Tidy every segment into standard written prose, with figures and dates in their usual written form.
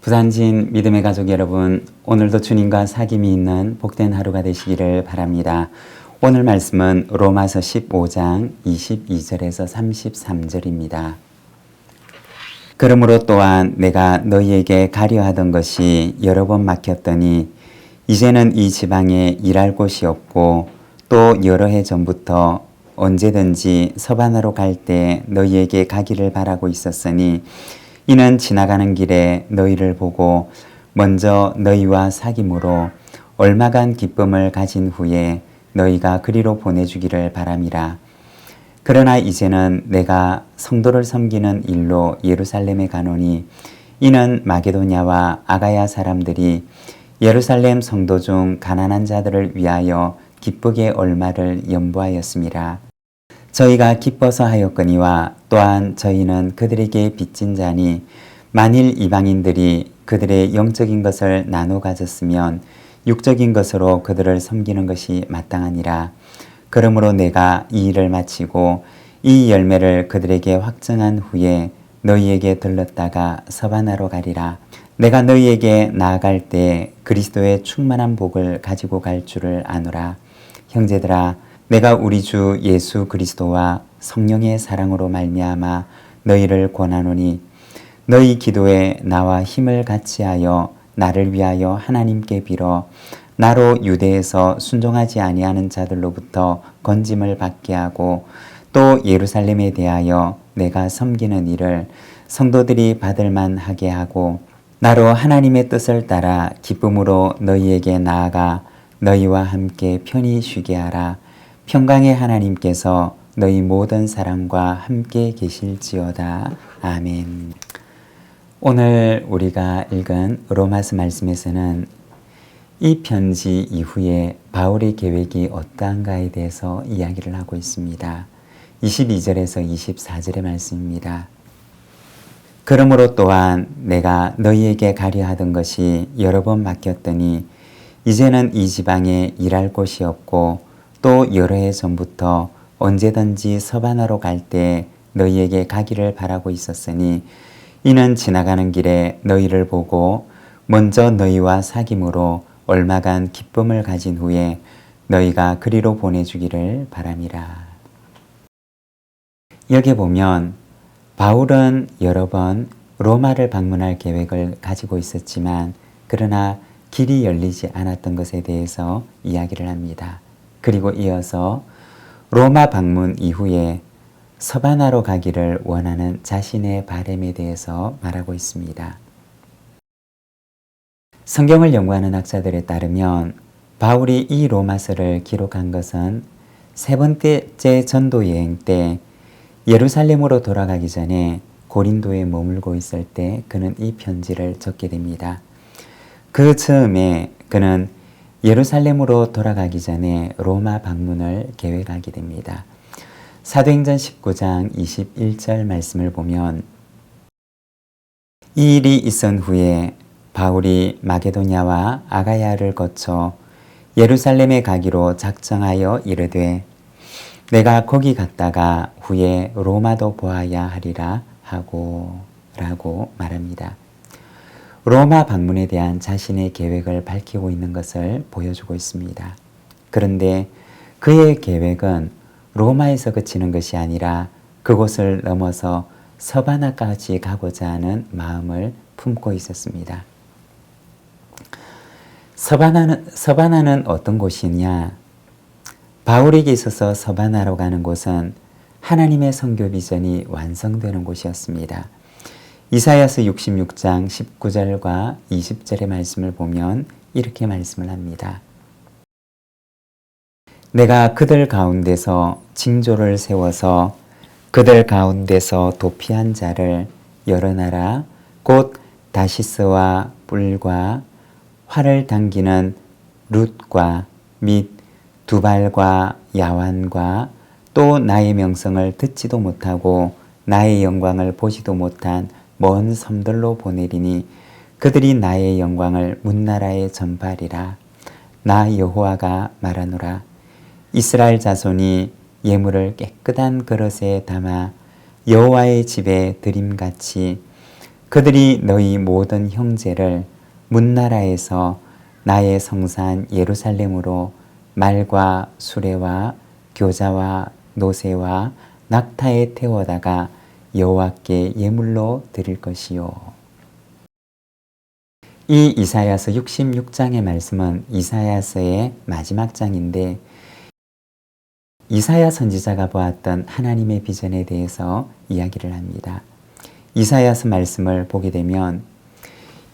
부산진 믿음의 가족 여러분, 오늘도 주님과 사귐이 있는 복된 하루가 되시기를 바랍니다. 오늘 말씀은 로마서 15장 22절에서 33절입니다. 그러므로 또한 내가 너희에게 가려 하던 것이 여러 번 막혔더니 이제는 이 지방에 일할 곳이 없고 또 여러 해 전부터 언제든지 서바나로 갈 때 너희에게 가기를 바라고 있었으니 이는 지나가는 길에 너희를 보고 먼저 너희와 사귐으로 얼마간 기쁨을 가진 후에 너희가 그리로 보내주기를 바람이라. 그러나 이제는 내가 성도를 섬기는 일로 예루살렘에 가노니 이는 마게도냐와 아가야 사람들이 예루살렘 성도 중 가난한 자들을 위하여 기쁘게 얼마를 연보하였음이라. 저희가 기뻐서 하였거니와 또한 저희는 그들에게 빚진 자니 만일 이방인들이 그들의 영적인 것을 나눠 가졌으면 육적인 것으로 그들을 섬기는 것이 마땅하니라. 그러므로 내가 이 일을 마치고 이 열매를 그들에게 확증한 후에 너희에게 들렀다가 서바나로 가리라. 내가 너희에게 나아갈 때 그리스도의 충만한 복을 가지고 갈 줄을 아노라. 형제들아, 내가 우리 주 예수 그리스도와 성령의 사랑으로 말미암아 너희를 권하노니 너희 기도에 나와 힘을 같이하여 나를 위하여 하나님께 빌어 나로 유대에서 순종하지 아니하는 자들로부터 건짐을 받게 하고 또 예루살렘에 대하여 내가 섬기는 일을 성도들이 받을 만하게 하고 나로 하나님의 뜻을 따라 기쁨으로 너희에게 나아가 너희와 함께 편히 쉬게 하라. 평강의 하나님께서 너희 모든 사람과 함께 계실지어다. 아멘. 오늘 우리가 읽은 로마서 말씀에서는 이 편지 이후에 바울의 계획이 어떠한가에 대해서 이야기를 하고 있습니다. 22절에서 24절의 말씀입니다. 그러므로 또한 내가 너희에게 가려 하던 것이 여러 번 막혔더니 이제는 이 지방에 일할 곳이 없고 또 여러 해 전부터 언제든지 서바나로 갈 때 너희에게 가기를 바라고 있었으니 이는 지나가는 길에 너희를 보고 먼저 너희와 사귐으로 얼마간 기쁨을 가진 후에 너희가 그리로 보내주기를 바람이라. 여기 보면 바울은 여러 번 로마를 방문할 계획을 가지고 있었지만 그러나 길이 열리지 않았던 것에 대해서 이야기를 합니다. 그리고 이어서 로마 방문 이후에 서바나로 가기를 원하는 자신의 바람에 대해서 말하고 있습니다. 성경을 연구하는 학자들에 따르면 바울이 이 로마서를 기록한 것은 세 번째 전도 여행 때 예루살렘으로 돌아가기 전에 고린도에 머물고 있을 때 그는 이 편지를 적게 됩니다. 그 즈음에 그는 예루살렘으로 돌아가기 전에 로마 방문을 계획하게 됩니다. 사도행전 19장 21절 말씀을 보면 이 일이 있은 후에 바울이 마게도냐와 아가야를 거쳐 예루살렘에 가기로 작정하여 이르되 내가 거기 갔다가 후에 로마도 보아야 하리라 하고 라고 말합니다. 로마 방문에 대한 자신의 계획을 밝히고 있는 것을 보여주고 있습니다. 그런데 그의 계획은 로마에서 그치는 것이 아니라 그곳을 넘어서 서바나까지 가고자 하는 마음을 품고 있었습니다. 서바나는 어떤 곳이냐? 바울에게 있어서 서바나로 가는 곳은 하나님의 선교 비전이 완성되는 곳이었습니다. 이사야서 66장 19절과 20절의 말씀을 보면 이렇게 말씀을 합니다. 내가 그들 가운데서 징조를 세워서 그들 가운데서 도피한 자를 여러 나라 곧 다시스와 뿔과 활을 당기는 룻과 및 두발과 야완과 또 나의 명성을 듣지도 못하고 나의 영광을 보지도 못한 먼 섬들로 보내리니 그들이 나의 영광을 문나라에 전파하리라. 나 여호와가 말하노라. 이스라엘 자손이 예물을 깨끗한 그릇에 담아 여호와의 집에 드림같이 그들이 너희 모든 형제를 문나라에서 나의 성산 예루살렘으로 말과 수레와 교자와 노새와 낙타에 태워다가 여호와께 예물로 드릴 것이요. 이 이사야서 66장의 말씀은 이사야서의 마지막 장인데 이사야 선지자가 보았던 하나님의 비전에 대해서 이야기를 합니다. 이사야서 말씀을 보게 되면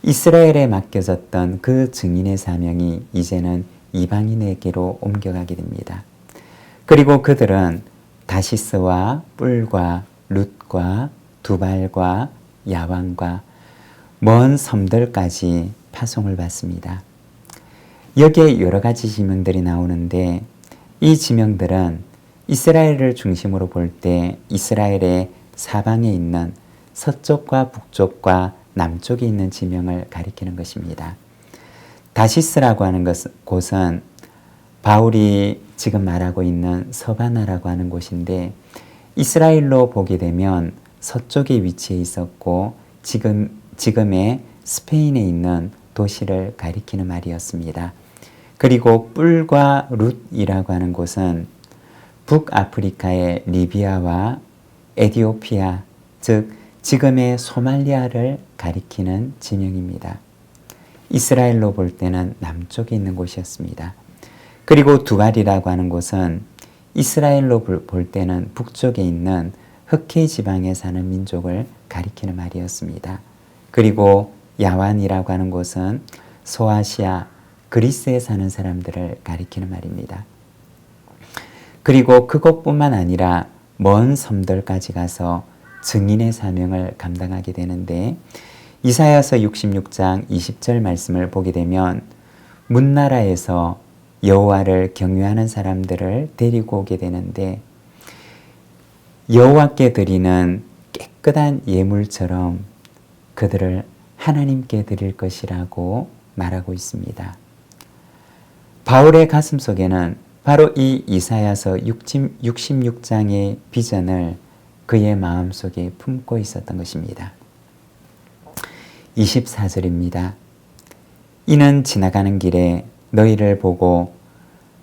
이스라엘에 맡겨졌던 그 증인의 사명이 이제는 이방인에게로 옮겨가게 됩니다. 그리고 그들은 다시스와 뿔과 룻과 두발과 야왕과 먼 섬들까지 파송을 받습니다. 여기에 여러 가지 지명들이 나오는데 이 지명들은 이스라엘을 중심으로 볼 때 이스라엘의 사방에 있는 서쪽과 북쪽과 남쪽에 있는 지명을 가리키는 것입니다. 다시스라고 하는 곳은 바울이 지금 말하고 있는 서바나라고 하는 곳인데 이스라엘로 보게 되면 서쪽에 위치해 있었고 지금의 스페인에 있는 도시를 가리키는 말이었습니다. 그리고 뿔과 룻이라고 하는 곳은 북아프리카의 리비아와 에티오피아, 즉 지금의 소말리아를 가리키는 지명입니다. 이스라엘로 볼 때는 남쪽에 있는 곳이었습니다. 그리고 두발이라고 하는 곳은 이스라엘로 볼 때는 북쪽에 있는 흑해 지방에 사는 민족을 가리키는 말이었습니다. 그리고 야완이라고 하는 곳은 소아시아, 그리스에 사는 사람들을 가리키는 말입니다. 그리고 그것뿐만 아니라 먼 섬들까지 가서 증인의 사명을 감당하게 되는데 이사야서 66장 20절 말씀을 보게 되면 문나라에서 여호와를 경외하는 사람들을 데리고 오게 되는데 여호와께 드리는 깨끗한 예물처럼 그들을 하나님께 드릴 것이라고 말하고 있습니다. 바울의 가슴 속에는 바로 이 이사야서 66장의 비전을 그의 마음속에 품고 있었던 것입니다. 24절입니다. 이는 지나가는 길에 너희를 보고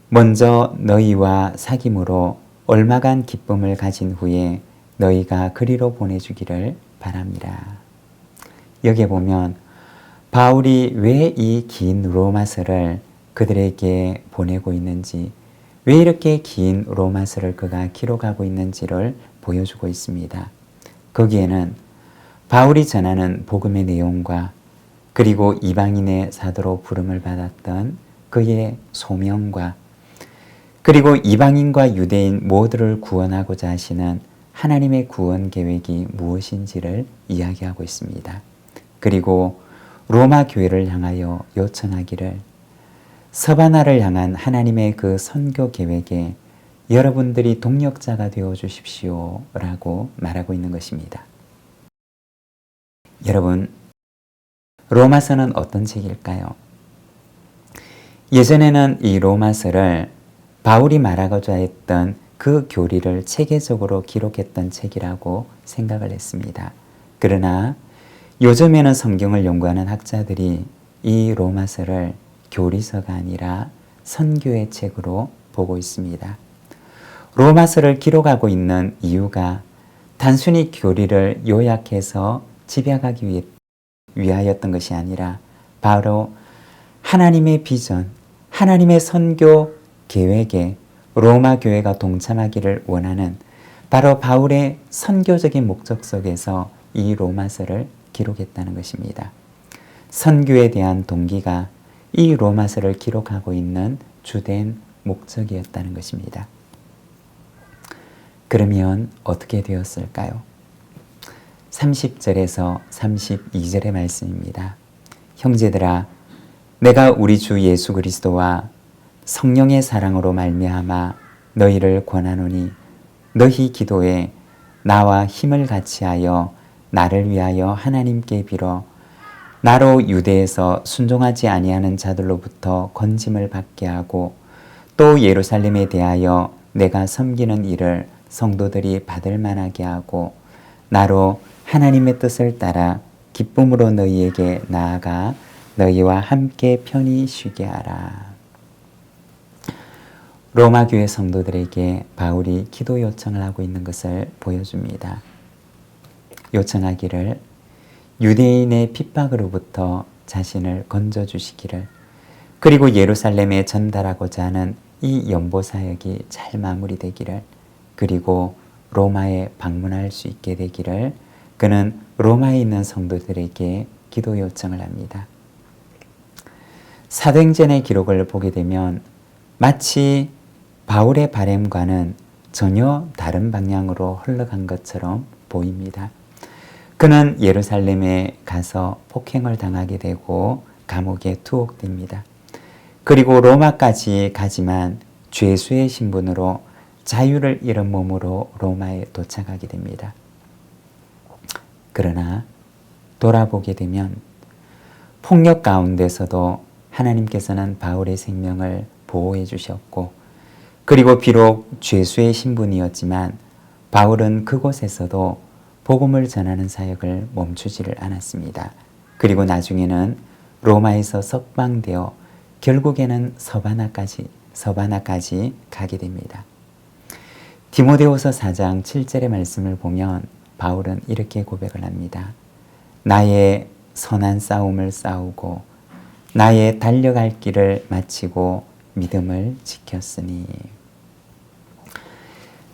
먼저 너희와 사귐으로 얼마간 기쁨을 가진 후에 너희가 그리로 보내주기를 바랍니다. 여기에 보면 바울이 왜 이 긴 로마서를 그들에게 보내고 있는지, 왜 이렇게 긴 로마서를 그가 기록하고 있는지를 보여주고 있습니다. 거기에는 바울이 전하는 복음의 내용과 그리고 이방인의 사도로 부름을 받았던 그의 소명과 그리고 이방인과 유대인 모두를 구원하고자 하시는 하나님의 구원 계획이 무엇인지를 이야기하고 있습니다. 그리고 로마 교회를 향하여 요청하기를 서바나를 향한 하나님의 그 선교 계획에 여러분들이 동력자가 되어 주십시오 라고 말하고 있는 것입니다. 여러분, 로마서는 어떤 책일까요? 예전에는 이 로마서를 바울이 말하고자 했던 그 교리를 체계적으로 기록했던 책이라고 생각을 했습니다. 그러나 요즘에는 성경을 연구하는 학자들이 이 로마서를 교리서가 아니라 선교의 책으로 보고 있습니다. 로마서를 기록하고 있는 이유가 단순히 교리를 요약해서 집약하기 위하였던 것이 아니라 바로 하나님의 비전, 하나님의 선교 계획에 로마 교회가 동참하기를 원하는 바로 바울의 선교적인 목적 속에서 이 로마서를 기록했다는 것입니다. 선교에 대한 동기가 이 로마서를 기록하고 있는 주된 목적이었다는 것입니다. 그러면 어떻게 되었을까요? 30절에서 32절의 말씀입니다. 형제들아, 내가 우리 주 예수 그리스도와 성령의 사랑으로 말미암아 너희를 권하노니 너희 기도에 나와 힘을 같이하여 나를 위하여 하나님께 빌어 나로 유대에서 순종하지 아니하는 자들로부터 건짐을 받게 하고 또 예루살렘에 대하여 내가 섬기는 일을 성도들이 받을 만하게 하고 나로 하나님의 뜻을 따라 기쁨으로 너희에게 나아가 너희와 함께 편히 쉬게 하라. 로마 교회 성도들에게 바울이 기도 요청을 하고 있는 것을 보여줍니다. 요청하기를 유대인의 핍박으로부터 자신을 건져주시기를, 그리고 예루살렘에 전달하고자 하는 이 연보 사역이 잘 마무리되기를, 그리고 로마에 방문할 수 있게 되기를 그는 로마에 있는 성도들에게 기도 요청을 합니다. 사도행전의 기록을 보게 되면 마치 바울의 바램과는 전혀 다른 방향으로 흘러간 것처럼 보입니다. 그는 예루살렘에 가서 폭행을 당하게 되고 감옥에 투옥됩니다. 그리고 로마까지 가지만 죄수의 신분으로 자유를 잃은 몸으로 로마에 도착하게 됩니다. 그러나 돌아보게 되면 폭력 가운데서도 하나님께서는 바울의 생명을 보호해 주셨고, 그리고 비록 죄수의 신분이었지만 바울은 그곳에서도 복음을 전하는 사역을 멈추지를 않았습니다. 그리고 나중에는 로마에서 석방되어 결국에는 서바나까지 가게 됩니다. 디모데후서 4장 7절의 말씀을 보면 바울은 이렇게 고백을 합니다. 나의 선한 싸움을 싸우고 나의 달려갈 길을 마치고 믿음을 지켰으니.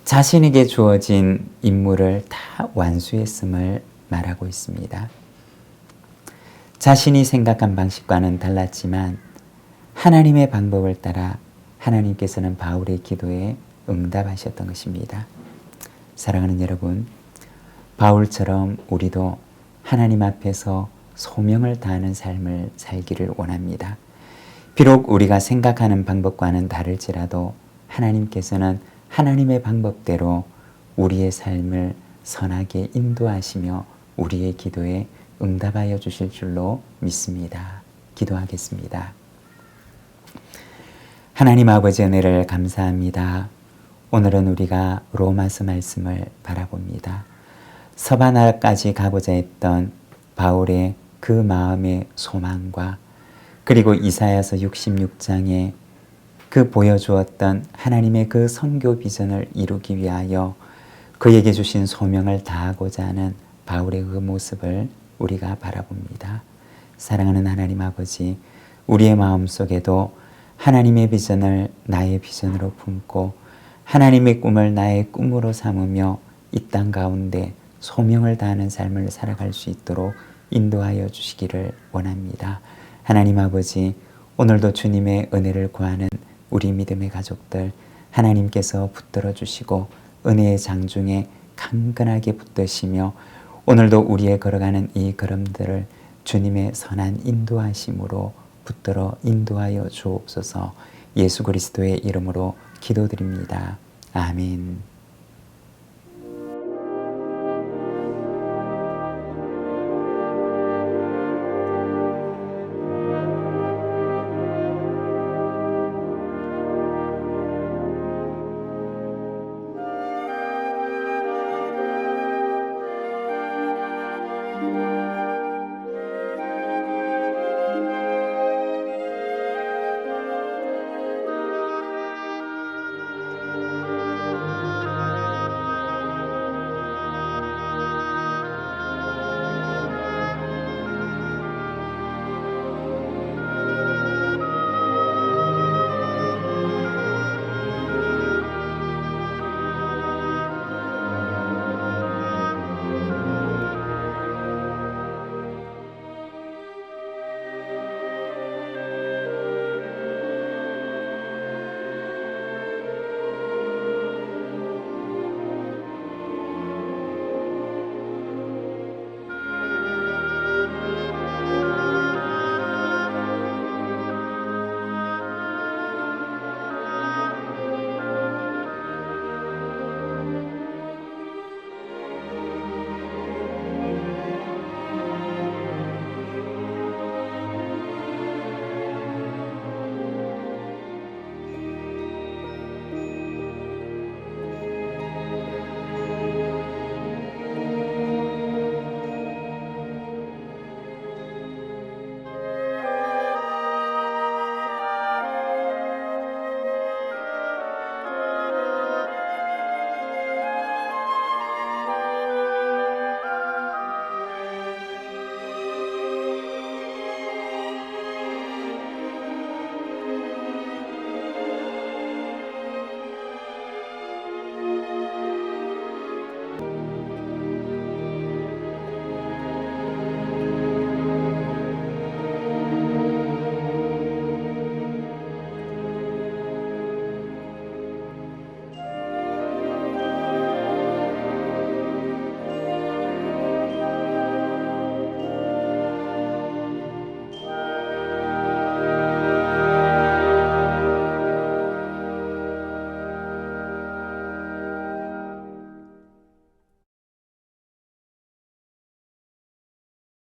자신에게 주어진 임무를 다 완수했음을 말하고 있습니다. 자신이 생각한 방식과는 달랐지만 하나님의 방법을 따라 하나님께서는 바울의 기도에 응답하셨던 것입니다. 사랑하는 여러분, 바울처럼 우리도 하나님 앞에서 소명을 다하는 삶을 살기를 원합니다. 비록 우리가 생각하는 방법과는 다를지라도 하나님께서는 하나님의 방법대로 우리의 삶을 선하게 인도하시며 우리의 기도에 응답하여 주실 줄로 믿습니다. 기도하겠습니다. 하나님 아버지 은혜를 감사합니다. 오늘은 우리가 로마서 말씀을 바라봅니다. 서바나까지 가고자 했던 바울의 그 마음의 소망과 그리고 이사야서 66장에 그 보여주었던 하나님의 그 선교 비전을 이루기 위하여 그에게 주신 소명을 다하고자 하는 바울의 그 모습을 우리가 바라봅니다. 사랑하는 하나님 아버지, 우리의 마음속에도 하나님의 비전을 나의 비전으로 품고 하나님의 꿈을 나의 꿈으로 삼으며 이 땅 가운데 소명을 다하는 삶을 살아갈 수 있도록 인도하여 주시기를 원합니다. 하나님 아버지, 오늘도 주님의 은혜를 구하는 우리 믿음의 가족들 하나님께서 붙들어 주시고 은혜의 장중에 강건하게 붙드시며 오늘도 우리의 걸어가는 이 걸음들을 주님의 선한 인도하심으로 붙들어 인도하여 주옵소서. 예수 그리스도의 이름으로 기도드립니다. 아멘.